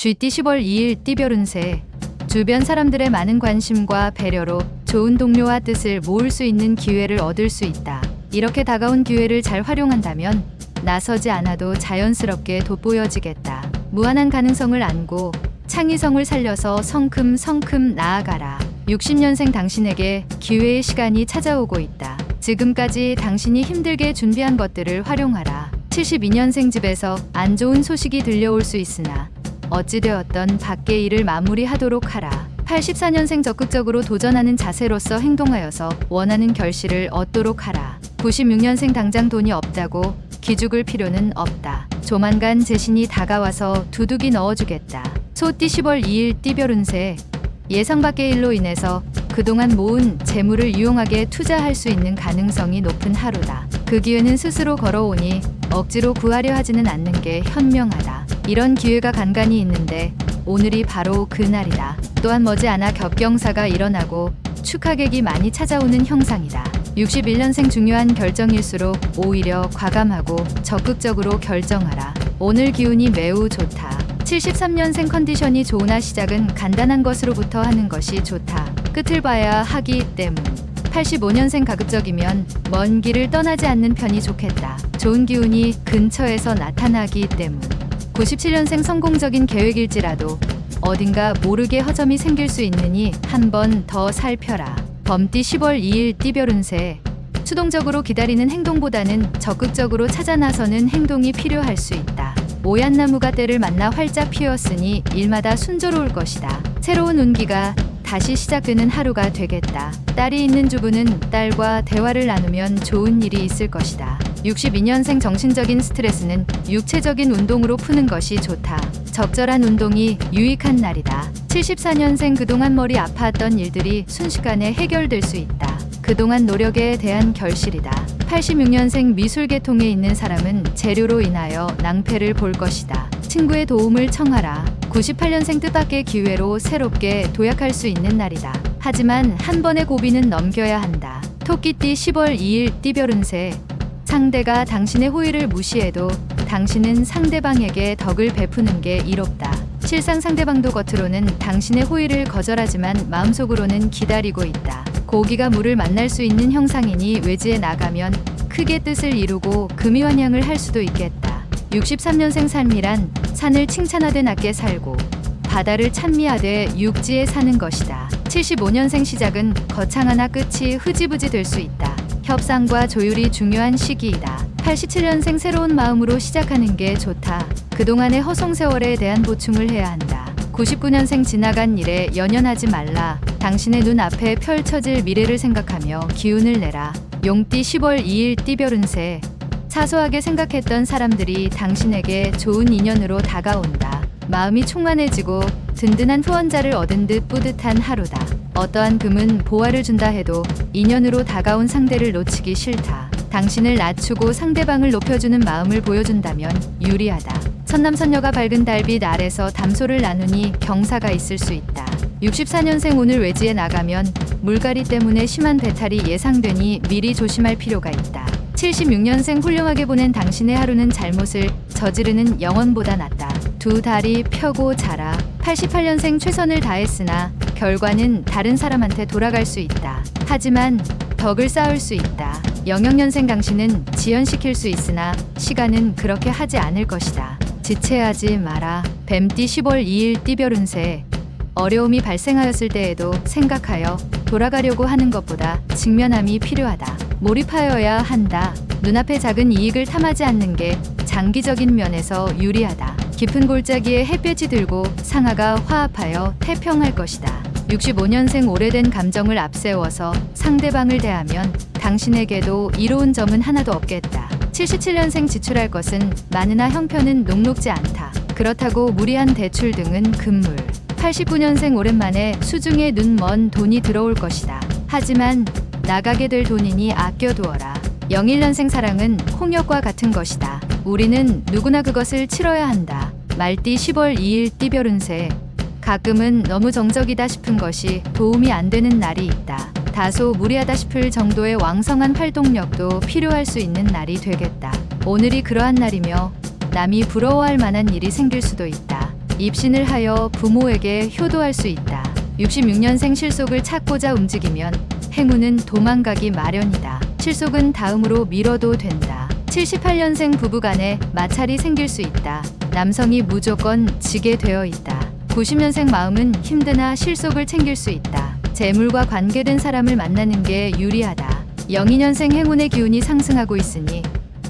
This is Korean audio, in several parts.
GT 10월 2일 띠별 운세. 주변 사람들의 많은 관심과 배려로 좋은 동료와 뜻을 모을 수 있는 기회를 얻을 수 있다. 이렇게 다가온 기회를 잘 활용한다면 나서지 않아도 자연스럽게 돋보여지겠다. 무한한 가능성을 안고 창의성을 살려서 성큼성큼 나아가라. 60년생 당신에게 기회의 시간이 찾아오고 있다. 지금까지 당신이 힘들게 준비한 것들을 활용하라. 72년생 집에서 안 좋은 소식이 들려올 수 있으나 어찌되었던 밖의 일을 마무리하도록 하라. 84년생 적극적으로 도전하는 자세로서 행동하여서 원하는 결실을 얻도록 하라. 96년생 당장 돈이 없다고 기죽을 필요는 없다. 조만간 재신이 다가와서 두둑이 넣어주겠다. 소띠 10월 2일 띠별 운세. 예상 밖의 일로 인해서 그동안 모은 재물을 유용하게 투자할 수 있는 가능성이 높은 하루다. 그 기회는 스스로 걸어오니 억지로 구하려 하지는 않는 게 현명하다. 이런 기회가 간간히 있는데 오늘이 바로 그날이다. 또한 머지않아 겹경사가 일어나고 축하객이 많이 찾아오는 형상이다. 61년생 중요한 결정일수록 오히려 과감하고 적극적으로 결정하라. 오늘 기운이 매우 좋다. 73년생 컨디션이 좋으나 시작은 간단한 것으로부터 하는 것이 좋다. 끝을 봐야 하기 때문. 85년생 가급적이면 먼 길을 떠나지 않는 편이 좋겠다. 좋은 기운이 근처에서 나타나기 때문. 97년생 성공적인 계획일지라도 어딘가 모르게 허점이 생길 수 있으니 한 번 더 살펴라. 범띠 10월 2일 띠별 운세. 수동적으로 기다리는 행동보다는 적극적으로 찾아 나서는 행동이 필요할 수 있다. 오얏나무가 때를 만나 활짝 피었으니 일마다 순조로울 것이다. 새로운 운기가 다시 시작되는 하루가 되겠다. 딸이 있는 주부는 딸과 대화를 나누면 좋은 일이 있을 것이다. 62년생 정신적인 스트레스는 육체적인 운동으로 푸는 것이 좋다. 적절한 운동이 유익한 날이다. 74년생 그동안 머리 아파했던 일들이 순식간에 해결될 수 있다. 그동안 노력에 대한 결실이다. 86년생 미술계통에 있는 사람은 재료로 인하여 낭패를 볼 것이다. 친구의 도움을 청하라. 98년생 뜻밖의 기회로 새롭게 도약할 수 있는 날이다. 하지만 한 번의 고비는 넘겨야 한다. 토끼띠 10월 2일 띠별 운세. 상대가 당신의 호의를 무시해도 당신은 상대방에게 덕을 베푸는 게 이롭다. 실상 상대방도 겉으로는 당신의 호의를 거절하지만 마음속으로는 기다리고 있다. 고기가 물을 만날 수 있는 형상이니 외지에 나가면 크게 뜻을 이루고 금이환영을 할 수도 있겠다. 63년생 삶이란 산을 칭찬하되 낮게 살고 바다를 찬미하되 육지에 사는 것이다. 75년생 시작은 거창하나 끝이 흐지부지 될 수 있다. 협상과 조율이 중요한 시기이다. 87년생 새로운 마음으로 시작하는 게 좋다. 그동안의 허송세월에 대한 보충을 해야 한다. 99년생 지나간 일에 연연하지 말라. 당신의 눈앞에 펼쳐질 미래를 생각하며 기운을 내라. 용띠 10월 2일 띠별 운세. 사소하게 생각했던 사람들이 당신에게 좋은 인연으로 다가온다. 마음이 충만해지고 든든한 후원자를 얻은 듯 뿌듯한 하루다. 어떠한 금은 보화를 준다 해도 인연으로 다가온 상대를 놓치기 싫다. 당신을 낮추고 상대방을 높여주는 마음을 보여준다면 유리하다. 선남선녀가 밝은 달빛 아래서 담소를 나누니 경사가 있을 수 있다. 64년생 오늘 외지에 나가면 물갈이 때문에 심한 배탈이 예상되니 미리 조심할 필요가 있다. 76년생 훌륭하게 보낸 당신의 하루는 잘못을 저지르는 영혼보다 낫다. 두 다리 펴고 자라. 88년생 최선을 다했으나 결과는 다른 사람한테 돌아갈 수 있다. 하지만 덕을 쌓을 수 있다. 영영년생 당신은 지연시킬 수 있으나 시간은 그렇게 하지 않을 것이다. 지체하지 마라. 뱀띠 10월 2일 띠별 운세. 어려움이 발생하였을 때에도 생각하여 돌아가려고 하는 것보다 직면함이 필요하다. 몰입하여야 한다. 눈앞의 작은 이익을 탐하지 않는 게 장기적인 면에서 유리하다. 깊은 골짜기에 햇볕이 들고 상하가 화합하여 태평할 것이다. 65년생 오래된 감정을 앞세워서 상대방을 대하면 당신에게도 이로운 점은 하나도 없겠다. 77년생 지출할 것은 많으나 형편은 녹록지 않다. 그렇다고 무리한 대출 등은 금물. 89년생 오랜만에 수중에 눈먼 돈이 들어올 것이다. 하지만 나가게 될 돈이니 아껴두어라. 01년생 사랑은 홍역과 같은 것이다. 우리는 누구나 그것을 치러야 한다. 말띠 10월 2일 띠별 운세. 가끔은 너무 정적이다 싶은 것이 도움이 안 되는 날이 있다. 다소 무리하다 싶을 정도의 왕성한 활동력도 필요할 수 있는 날이 되겠다. 오늘이 그러한 날이며 남이 부러워할 만한 일이 생길 수도 있다. 입신을 하여 부모에게 효도할 수 있다. 66년생 실속을 찾고자 움직이면 행운은 도망가기 마련이다. 실속은 다음으로 미뤄도 된다. 78년생 부부간에 마찰이 생길 수 있다. 남성이 무조건 지게 되어 있다. 90년생 마음은 힘드나 실속을 챙길 수 있다. 재물과 관계된 사람을 만나는 게 유리하다. 02년생 행운의 기운이 상승하고 있으니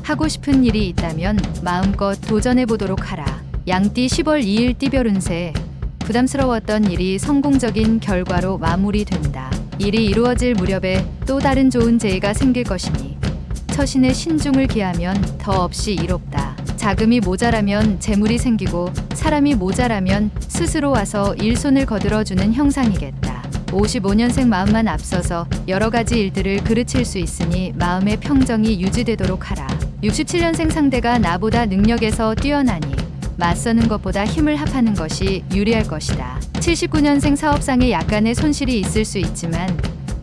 하고 싶은 일이 있다면 마음껏 도전해 보도록 하라. 양띠 10월 2일 띠별 운세. 부담스러웠던 일이 성공적인 결과로 마무리된다. 일이 이루어질 무렵에 또 다른 좋은 재해가 생길 것이니 처신에 신중을 기하면 더없이 이롭다. 자금이 모자라면 재물이 생기고 사람이 모자라면 스스로 와서 일손을 거들어주는 형상이겠다. 55년생 마음만 앞서서 여러 가지 일들을 그르칠 수 있으니 마음의 평정이 유지되도록 하라. 67년생 상대가 나보다 능력에서 뛰어나니 맞서는 것보다 힘을 합하는 것이 유리할 것이다. 79년생 사업상에 약간의 손실이 있을 수 있지만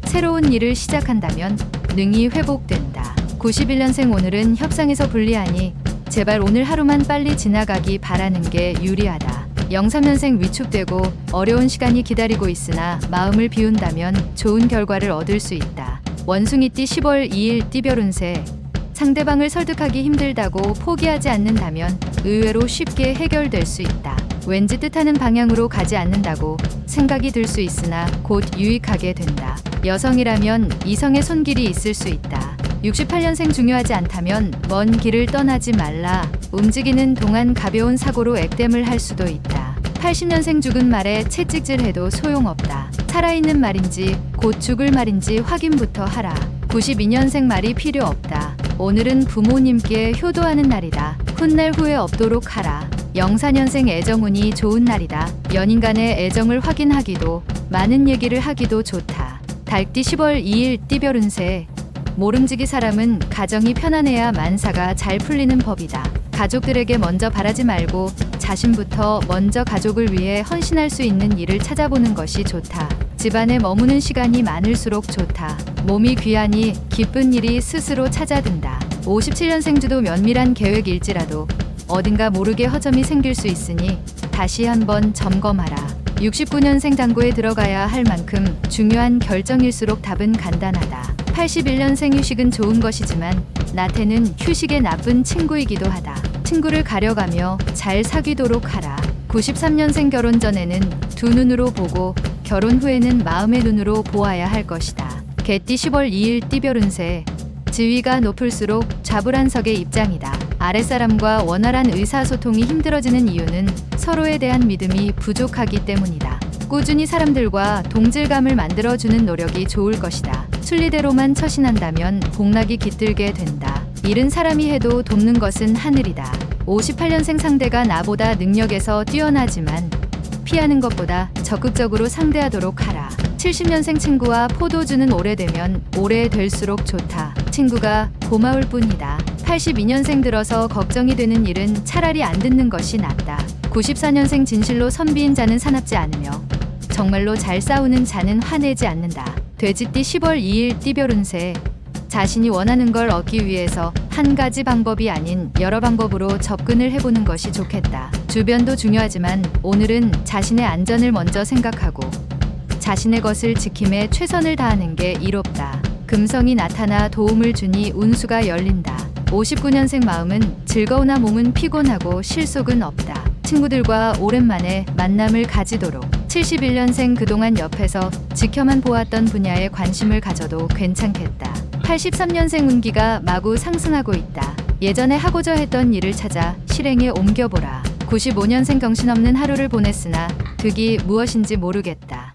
새로운 일을 시작한다면 능히 회복된다. 91년생 오늘은 협상에서 불리하니 제발 오늘 하루만 빨리 지나가기 바라는 게 유리하다. 03년생 위축되고 어려운 시간이 기다리고 있으나 마음을 비운다면 좋은 결과를 얻을 수 있다. 원숭이띠 10월 2일 띠별 운세. 상대방을 설득하기 힘들다고 포기하지 않는다면 의외로 쉽게 해결될 수 있다. 왠지 뜻하는 방향으로 가지 않는다고 생각이 들 수 있으나 곧 유익하게 된다. 여성이라면 이성의 손길이 있을 수 있다. 68년생 중요하지 않다면 먼 길을 떠나지 말라. 움직이는 동안 가벼운 사고로 액땜을 할 수도 있다. 80년생 죽은 말에 채찍질해도 소용없다. 살아있는 말인지 곧 죽을 말인지 확인부터 하라. 92년생 말이 필요 없다. 오늘은 부모님께 효도하는 날이다. 훗날 후회 없도록 하라. 04년생 애정운이 좋은 날이다. 연인 간의 애정을 확인하기도 많은 얘기를 하기도 좋다. 달띠 10월 2일 띠별 운세. 모름지기 사람은 가정이 편안해야 만사가 잘 풀리는 법이다. 가족들에게 먼저 바라지 말고 자신부터 먼저 가족을 위해 헌신할 수 있는 일을 찾아보는 것이 좋다. 집안에 머무는 시간이 많을수록 좋다. 몸이 귀하니 기쁜 일이 스스로 찾아든다. 57년생 주도 면밀한 계획일지라도 어딘가 모르게 허점이 생길 수 있으니 다시 한번 점검하라. 69년생 장고에 들어가야 할 만큼 중요한 결정일수록 답은 간단하다. 81년생 휴식은 좋은 것이지만 나태는 휴식의 나쁜 친구이기도 하다. 친구를 가려가며 잘 사귀도록 하라. 93년생 결혼 전에는 두 눈으로 보고 결혼 후에는 마음의 눈으로 보아야 할 것이다. 개띠 10월 2일 띠별 운세. 지위가 높을수록 좌불안석의 입장이다. 아랫사람과 원활한 의사소통이 힘들어지는 이유는 서로에 대한 믿음이 부족하기 때문이다. 꾸준히 사람들과 동질감을 만들어주는 노력이 좋을 것이다. 순리대로만 처신한다면 복락이 깃들게 된다. 일은 사람이 해도 돕는 것은 하늘이다. 58년생 상대가 나보다 능력에서 뛰어나지만 피하는 것보다 적극적으로 상대하도록 하라. 70년생 친구와 포도주는 오래되면 오래될수록 좋다. 친구가 고마울 뿐이다. 82년생 들어서 걱정이 되는 일은 차라리 안 듣는 것이 낫다. 94년생 진실로 선비인 자는 사납지 않으며 정말로 잘 싸우는 자는 화내지 않는다. 돼지띠 10월 2일 띠별 운세. 자신이 원하는 걸 얻기 위해서 한 가지 방법이 아닌 여러 방법으로 접근을 해보는 것이 좋겠다. 주변도 중요하지만 오늘은 자신의 안전을 먼저 생각하고 자신의 것을 지킴에 최선을 다하는 게 이롭다. 금성이 나타나 도움을 주니 운수가 열린다. 59년생 마음은 즐거우나 몸은 피곤하고 실속은 없다. 친구들과 오랜만에 만남을 가지도록. 71년생 그동안 옆에서 지켜만 보았던 분야에 관심을 가져도 괜찮겠다. 83년생 운기가 마구 상승하고 있다. 예전에 하고자 했던 일을 찾아 실행에 옮겨보라. 95년생 정신없는 하루를 보냈으나 득이 무엇인지 모르겠다.